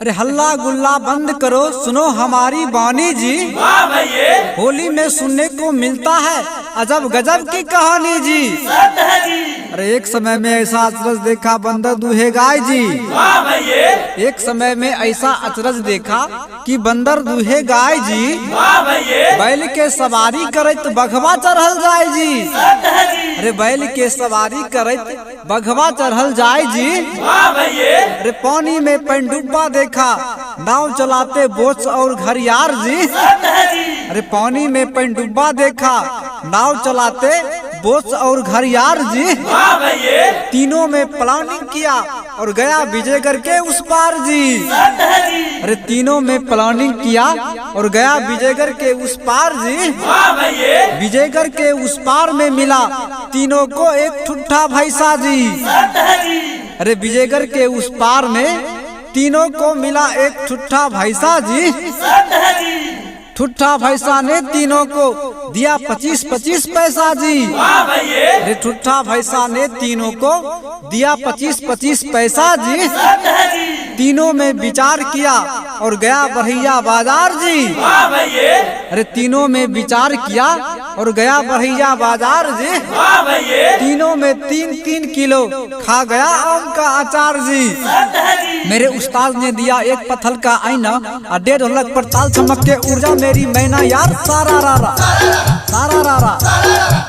अरे हल्ला गुल्ला बंद करो, सुनो हमारी वाणी जी। वाह भैये, होली में सुनने को मिलता है अजब गजब की कहानी जी। सत्य है जी। अरे एक समय में ऐसा अचरज देखा बंदर दूहे गाय जी। वाह भैये, एक समय में ऐसा अचरज देखा कि बंदर दूहे गाय जी। वाह भैये, बैल के सवारी करत बघवा चढ़ल जाय जी। सत्य है जी। अरे बैल के सवारी करत बघवा चढ़ल जाय जी। वाह भैये, अरे पानी में पनडुब्बा देखा नाव चलाते बोच और घरियार जी। सत्य है जी। अरे पानी में पनडुब्बा देखा नाव चलाते बोच और घरियार जी। वाह भैये, तीनों में प्लानिंग किया और गया विजयगढ़ के उस पार जी। सत्य है जी। अरे तीनों में प्लानिंग किया और गया विजयगढ़ के उस पार जी। वाह भैये, विजयगढ़ के उस पार में मिला तीनों को एक ठुट्ठा भैंसा जी। सत्य है जी। अरे विजयगढ़ के उस पार में तीनों को मिला एक ठुट्ठा भैंसा जी। सत्य है जी। ठुट्ठा भैंसा ने तीनों को दिया 25-25 पैसा जी। वाह भैये, अरे ठुट्ठा भैंसा ने तीनों को दिया 25-25 पैसा जी। सत्य है जी। तीनों में विचार किया और गया बरहिया बाजार जी। वाह भैये, अरे तीनों में विचार किया और गया बरहिया बाजार जी। वाह भैये, तीनों में 3-3 किलो खा गया आम का अचार जी। सत्य है जी। मेरे उस्ताद ने दिया एक पत्थर का आईना और 1.5 ढोलक पर ताल चमक के ऊर्जा मेरी मैना यार सारा रारा सारा रारा।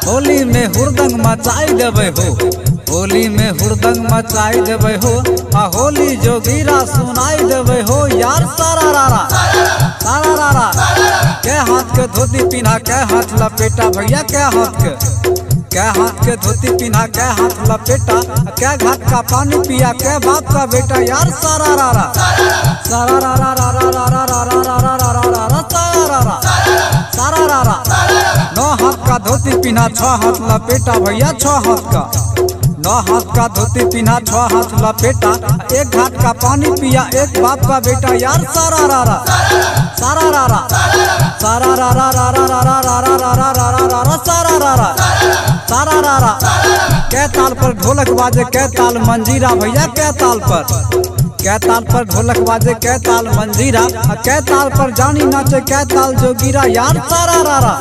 होली में हुरदंग मचाई देवे हो, होली में हुरदंग मचाई देवे हो, आ होली जोगीरा सुनाई देवे हो यार सारा रारा सारा रारा। के हाथ के धोती पिन्हा के हाथ लपेटा भैया, के हाथ के धोती पिन्हा के हाथ लपेटा, क्या घाट का पानी पिया के बाप का बेटा यार सारा रारा सारा रारा रारा रारा रारा रारा रारा रारा सारा रारा सारा रारा। 9 हाथ का धोती पिन्हा 6 हाथ लपेटा भैया, 6 हाथ का 9 हाथ का धोती पिन्हा 6 हाथ लपेटा, एक घाट का पानी पिया एक बाप का बेटा यार सारा रारा सारा रारा सारा रारा रारा रारा रारा रारा रारा रारा सारा रारा सारा रारा। कै ताल पर ढोलक बाजे कै ताल मंजीरा भैया, कै ताल पर ढोलक बाजे कै ताल मंजीरा, कै ताल पर जानी नाचे कै ताल जोगीरा यार सारा रारा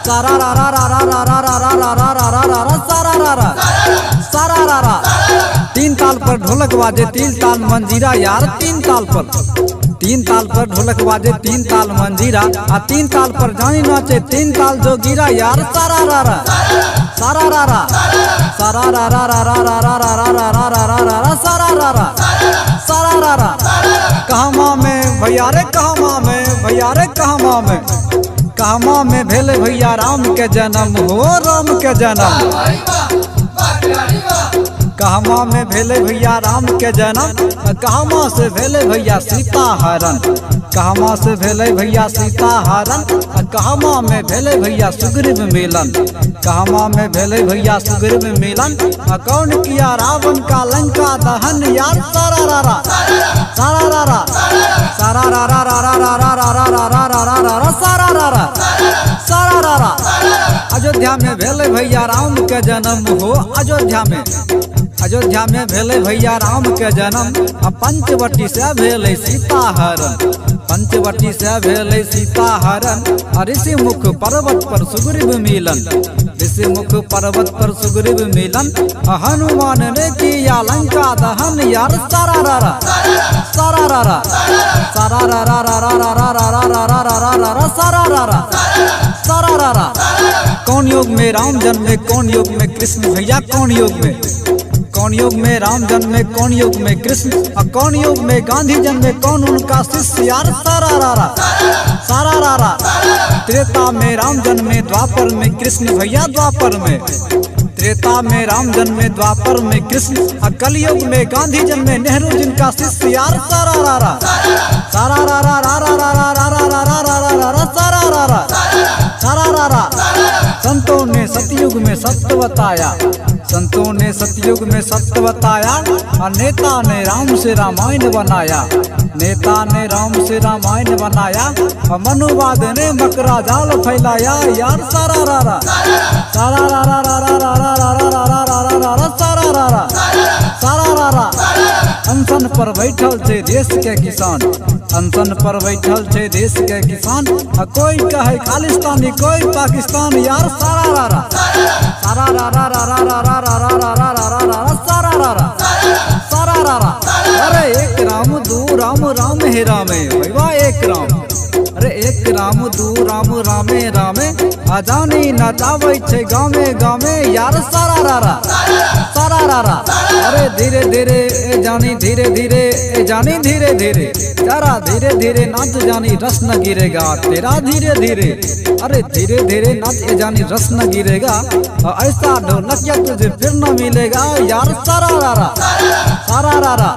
सारा रारा रारा रारा रारा रारा रारा रारा सारा रारा सारा रारा। 3 ताल पर ढोलक बाजे 3 ताल मंजीरा यार, 3 ताल पर ढोलक बाजे 3 ताल मंजीरा, 3 ताल पर जानी नाचे 3 ताल जोगीरा यार सारा रारा सारा रारा सारा रारा रारा रारा रारा रारा रारा रारा सारा रारा सारा रारा। कहमा में भैया रे, कहमा में भैया रे, कहमा में भेले भैया राम के जन्म हो, राम के जन्म। कहमा में भेले भैया राम के जन्म, कहमा से भेले भैया सीता हरण, कहमा से भेले भैया सीता हरण, कहमा में भेले भैया सुग्रीव मिलन, कहमा में भेले भैया सुग्रीव मिलन। कौन किया रावण का लंका दहन यार सारा रारा सारा रारा सारा रारा रारा रारा रारा रारा रारा रारा सारा रारा सारा रारा। अयोध्या में भेले भैया राम के जन्म हो, अयोध्या में भेले भैया राम के जन्म, पंचवटी से भेले सीता हरण, पंचवटी से भेले सीता हरण। ऋषि मुख पर्वत पर सुग्रीव मिलन, ऋषि मुख पर्वत पर सुग्रीव मिलन, हनुमान ने किया लंका दहन यार सारा रारा सारा रारा सारा रारा रारा रारा रारा रारा रारा रारा सारा रारा सारा रारा। कौन योग में राम जन्मे कौन योग में कृष्ण भैया, कौन योग में राम जन्मे कौन योग में कृष्ण, और कौन योग में गांधी जन्मे कौन उनका शिष्य यार सारा रारा सारा रारा। त्रेता में राम जन्मे द्वापर में कृष्ण भैया, द्वापर में त्रेता में राम जन्मे द्वापर में कृष्ण, और कलयुग में गांधी जन्मे नेहरू जिनका शिष्य यार सारा रारा सारा रारा रारा रारा रारा रारा रारा रारा सारा रारा सारा रारा। संतों ने सतयुग में सत्य बताया, संतों ने सतयुग में सत्य बताया, और नेता ने राम से रामायण बनाया, नेता ने राम से रामायण बनाया, और मनुवाद ने मकरा जाल फैलाया यार सारा रारा सारा रारा रारा रारा रारा रारा रारा रारा सारा रारा सारा रारा। अनशन पर बैठल छे देश के किसान, अनशन पर बैठल छे देश के किसान। कोई कहे खालिस्तानी कोई पाकिस्तान, यार सारा रारा सारा रारा रारा रारा रारा रारा रारा रारा सारा रारा सारा रारा। अरे एक राम दू राम राम हे रामे भैया एक राम, अरे एक राम दू राम रामे रामे। अजानी नचाबै छे गामे गामे, यार सारा रारा सारा रारा। अरे धीरे धीरे ए जानी धीरे धीरे ए जानी धीरे धीरे, जरा धीरे धीरे नाच जानी रस न गिरेगा तेरा धीरे धीरे। अरे धीरे धीरे नाच ए जानी रस न गिरेगा, ऐसा ढोलकिया तुझे फिर न मिलेगा, यार सारा रारा सारा रारा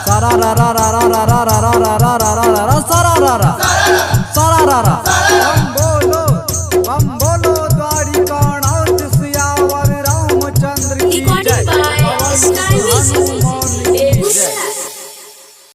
सारा रारा रारा रारा रारा रारा रारा रारा सारा रारा सारा रारा।